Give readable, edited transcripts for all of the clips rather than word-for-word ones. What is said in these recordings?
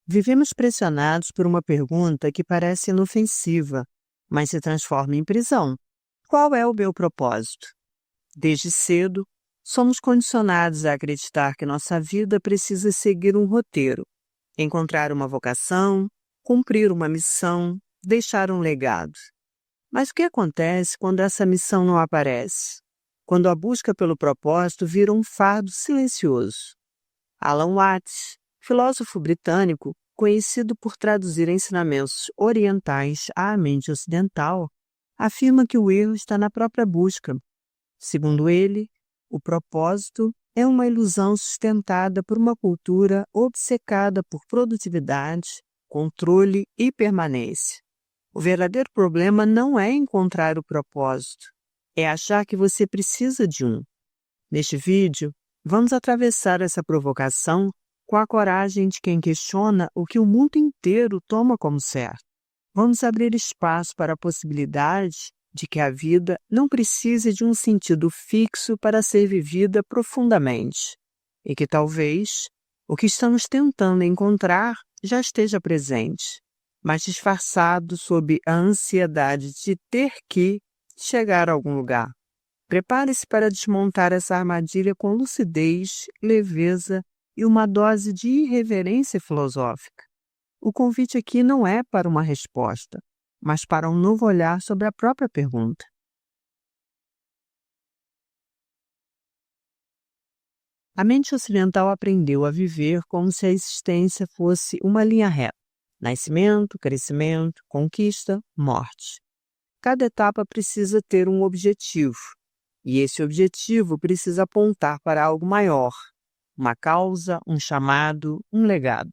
Vivemos pressionados por uma pergunta que parece inofensiva, mas se transforma em prisão. Qual é o meu propósito? Desde cedo, somos condicionados a acreditar que nossa vida precisa seguir um roteiro, encontrar uma vocação, cumprir uma missão, deixar um legado. Mas o que acontece quando essa missão não aparece? Quando a busca pelo propósito vira um fardo silencioso? Alan Watts, filósofo britânico, conhecido por traduzir ensinamentos orientais à mente ocidental, afirma que o erro está na própria busca. Segundo ele, o propósito é uma ilusão sustentada por uma cultura obcecada por produtividade, controle e permanência. O verdadeiro problema não é encontrar o propósito, é achar que você precisa de um. Neste vídeo, vamos atravessar essa provocação com a coragem de quem questiona o que o mundo inteiro toma como certo. Vamos abrir espaço para a possibilidade de que a vida não precise de um sentido fixo para ser vivida profundamente, e que talvez o que estamos tentando encontrar já esteja presente, mas disfarçado sob a ansiedade de ter que chegar a algum lugar. Prepare-se para desmontar essa armadilha com lucidez, leveza e uma dose de irreverência filosófica. O convite aqui não é para uma resposta, mas para um novo olhar sobre a própria pergunta. A mente ocidental aprendeu a viver como se a existência fosse uma linha reta: nascimento, crescimento, conquista, morte. Cada etapa precisa ter um objetivo, e esse objetivo precisa apontar para algo maior, uma causa, um chamado, um legado.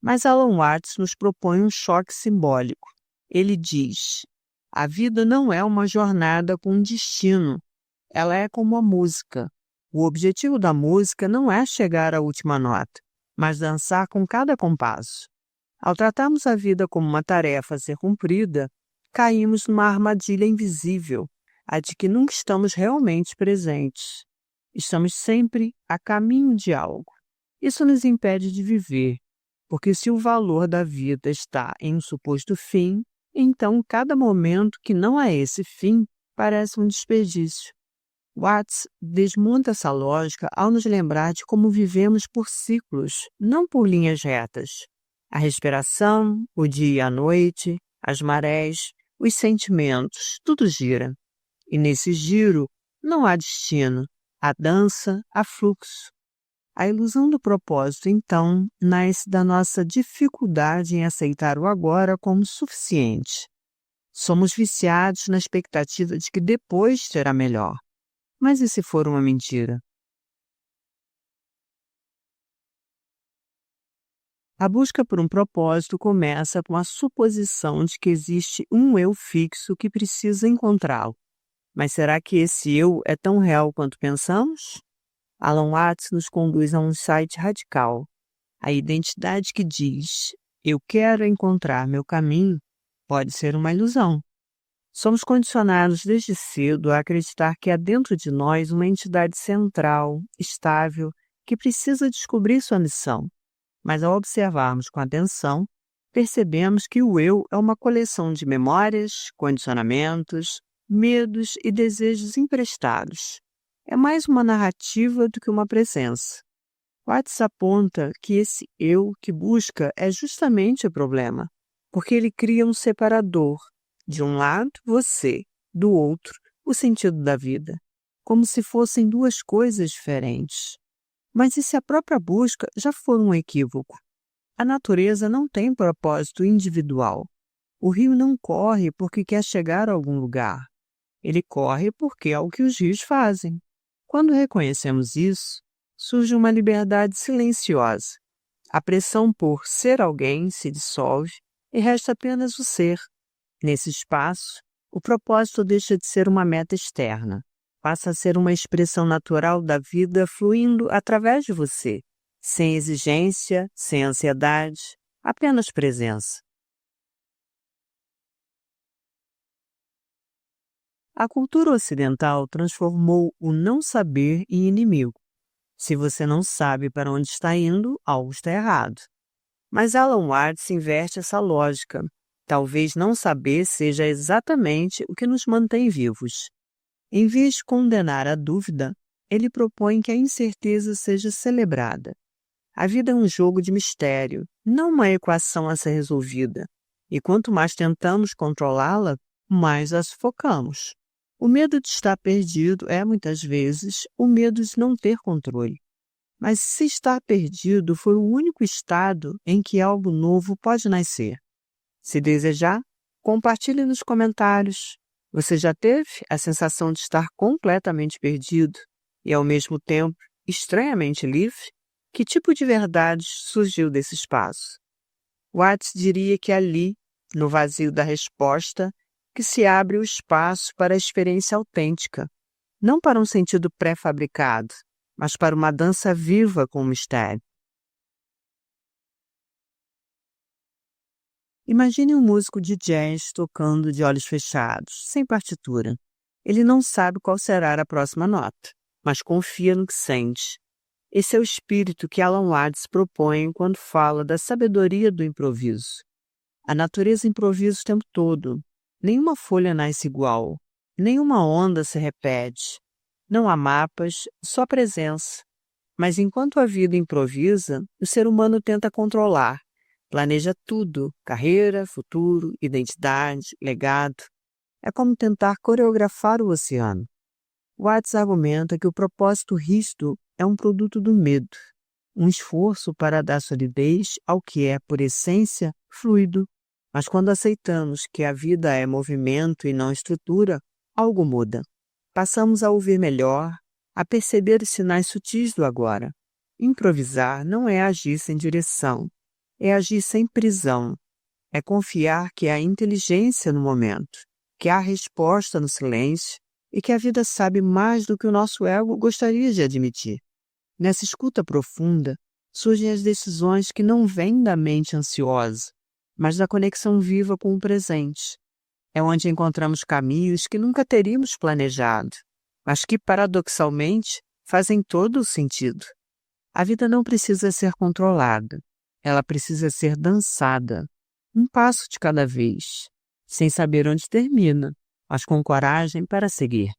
Mas Alan Watts nos propõe um choque simbólico. Ele diz: a vida não é uma jornada com um destino, ela é como a música. O objetivo da música não é chegar à última nota, mas dançar com cada compasso. Ao tratarmos a vida como uma tarefa a ser cumprida, caímos numa armadilha invisível, a de que nunca estamos realmente presentes. Estamos sempre a caminho de algo. Isso nos impede de viver, porque se o valor da vida está em um suposto fim, então cada momento que não é esse fim parece um desperdício. Watts desmonta essa lógica ao nos lembrar de como vivemos por ciclos, não por linhas retas. A respiração, o dia e a noite, as marés, os sentimentos, tudo gira. E nesse giro não há destino, há dança, há fluxo. A ilusão do propósito, então, nasce da nossa dificuldade em aceitar o agora como suficiente. Somos viciados na expectativa de que depois será melhor. Mas e se for uma mentira? A busca por um propósito começa com a suposição de que existe um eu fixo que precisa encontrá-lo. Mas será que esse eu é tão real quanto pensamos? Alan Watts nos conduz a um insight radical. A identidade que diz "eu quero encontrar meu caminho" pode ser uma ilusão. Somos condicionados desde cedo a acreditar que há dentro de nós uma entidade central, estável, que precisa descobrir sua missão. Mas ao observarmos com atenção, percebemos que o eu é uma coleção de memórias, condicionamentos, medos e desejos emprestados. É mais uma narrativa do que uma presença. Watts aponta que esse eu que busca é justamente o problema, porque ele cria um separador. De um lado, você, do outro, o sentido da vida, como se fossem duas coisas diferentes. Mas e se a própria busca já for um equívoco? A natureza não tem propósito individual. O rio não corre porque quer chegar a algum lugar. Ele corre porque é o que os rios fazem. Quando reconhecemos isso, surge uma liberdade silenciosa. A pressão por ser alguém se dissolve e resta apenas o ser. Nesse espaço, o propósito deixa de ser uma meta externa. Passa a ser uma expressão natural da vida fluindo através de você, sem exigência, sem ansiedade, apenas presença. A cultura ocidental transformou o não saber em inimigo. Se você não sabe para onde está indo, algo está errado. Mas Alan Watts inverte essa lógica. Talvez não saber seja exatamente o que nos mantém vivos. Em vez de condenar a dúvida, ele propõe que a incerteza seja celebrada. A vida é um jogo de mistério, não uma equação a ser resolvida. E quanto mais tentamos controlá-la, mais a sufocamos. O medo de estar perdido é, muitas vezes, o medo de não ter controle. Mas se estar perdido foi o único estado em que algo novo pode nascer. Se desejar, compartilhe nos comentários. Você já teve a sensação de estar completamente perdido e, ao mesmo tempo, estranhamente livre? Que tipo de verdade surgiu desse espaço? Watts diria que ali, no vazio da resposta, que se abre o espaço para a experiência autêntica, não para um sentido pré-fabricado, mas para uma dança viva com o mistério. Imagine um músico de jazz tocando de olhos fechados, sem partitura. Ele não sabe qual será a próxima nota, mas confia no que sente. Esse é o espírito que Alan Watts propõe quando fala da sabedoria do improviso. A natureza improvisa o tempo todo. Nenhuma folha nasce igual. Nenhuma onda se repete. Não há mapas, só presença. Mas enquanto a vida improvisa, o ser humano tenta controlar. Planeja tudo: carreira, futuro, identidade, legado. É como tentar coreografar o oceano. Watts argumenta que o propósito rígido é um produto do medo, um esforço para dar solidez ao que é, por essência, fluido. Mas quando aceitamos que a vida é movimento e não estrutura, algo muda. Passamos a ouvir melhor, a perceber os sinais sutis do agora. Improvisar não é agir sem direção, é agir sem prisão. É confiar que há inteligência no momento, que há resposta no silêncio e que a vida sabe mais do que o nosso ego gostaria de admitir. Nessa escuta profunda, surgem as decisões que não vêm da mente ansiosa, mas da conexão viva com o presente. É onde encontramos caminhos que nunca teríamos planejado, mas que, paradoxalmente, fazem todo o sentido. A vida não precisa ser controlada, ela precisa ser dançada, um passo de cada vez, sem saber onde termina, mas com coragem para seguir.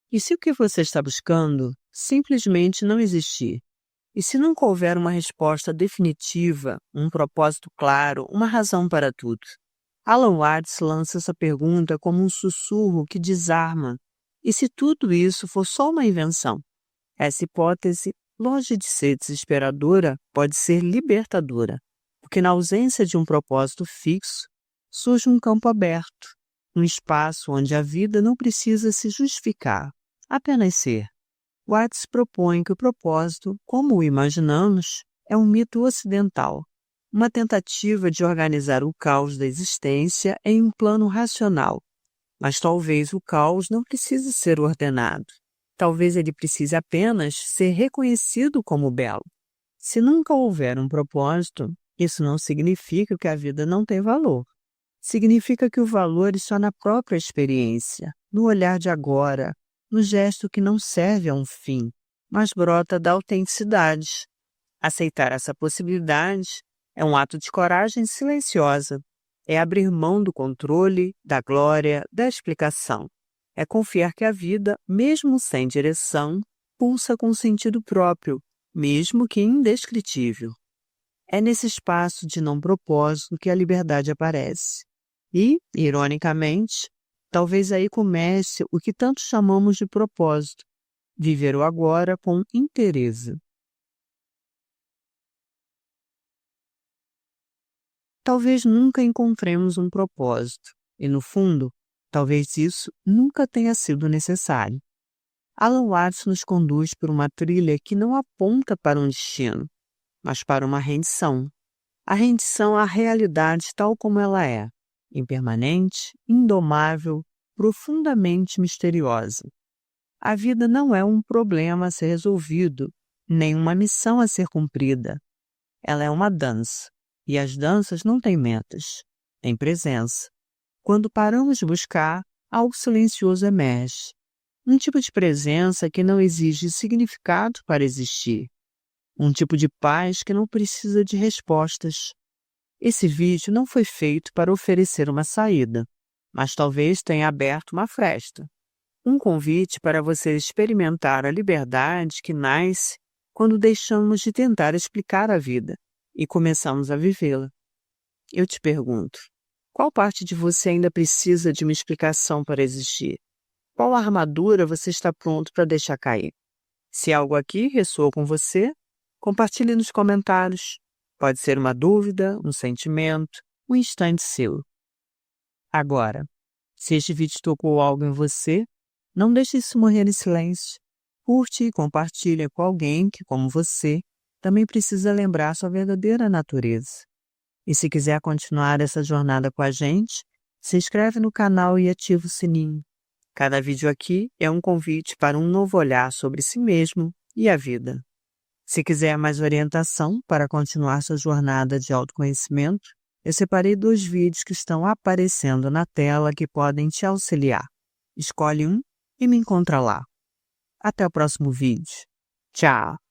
E se o que você está buscando simplesmente não existir? E se nunca houver uma resposta definitiva, um propósito claro, uma razão para tudo? Alan Watts lança essa pergunta como um sussurro que desarma. E se tudo isso for só uma invenção? Essa hipótese, longe de ser desesperadora, pode ser libertadora, porque na ausência de um propósito fixo, surge um campo aberto, um espaço onde a vida não precisa se justificar, apenas ser. Watts propõe que o propósito, como o imaginamos, é um mito ocidental, uma tentativa de organizar o caos da existência em um plano racional. Mas talvez o caos não precise ser ordenado. Talvez ele precise apenas ser reconhecido como belo. Se nunca houver um propósito, isso não significa que a vida não tem valor. Significa que o valor está na própria experiência, no olhar de agora, no gesto que não serve a um fim, mas brota da autenticidade. Aceitar essa possibilidade é um ato de coragem silenciosa. É abrir mão do controle, da glória, da explicação. É confiar que a vida, mesmo sem direção, pulsa com sentido próprio, mesmo que indescritível. É nesse espaço de não propósito que a liberdade aparece. E, ironicamente, talvez aí comece o que tanto chamamos de propósito, viver o agora com inteireza. Talvez nunca encontremos um propósito, e no fundo, talvez isso nunca tenha sido necessário. Alan Watts nos conduz por uma trilha que não aponta para um destino, mas para uma rendição. A rendição à realidade tal como ela é, impermanente, indomável, profundamente misteriosa. A vida não é um problema a ser resolvido, nem uma missão a ser cumprida. Ela é uma dança, e as danças não têm metas, têm presença. Quando paramos de buscar, algo silencioso emerge. Um tipo de presença que não exige significado para existir. Um tipo de paz que não precisa de respostas. Esse vídeo não foi feito para oferecer uma saída, mas talvez tenha aberto uma fresta. Um convite para você experimentar a liberdade que nasce quando deixamos de tentar explicar a vida e começamos a vivê-la. Eu te pergunto, qual parte de você ainda precisa de uma explicação para existir? Qual armadura você está pronto para deixar cair? Se algo aqui ressoou com você, compartilhe nos comentários. Pode ser uma dúvida, um sentimento, um instante seu. Agora, se este vídeo tocou algo em você, não deixe isso morrer em silêncio. Curte e compartilhe com alguém que, como você, também precisa lembrar sua verdadeira natureza. E se quiser continuar essa jornada com a gente, se inscreve no canal e ativa o sininho. Cada vídeo aqui é um convite para um novo olhar sobre si mesmo e a vida. Se quiser mais orientação para continuar sua jornada de autoconhecimento, eu separei 2 vídeos que estão aparecendo na tela que podem te auxiliar. Escolhe um e me encontra lá. Até o próximo vídeo. Tchau!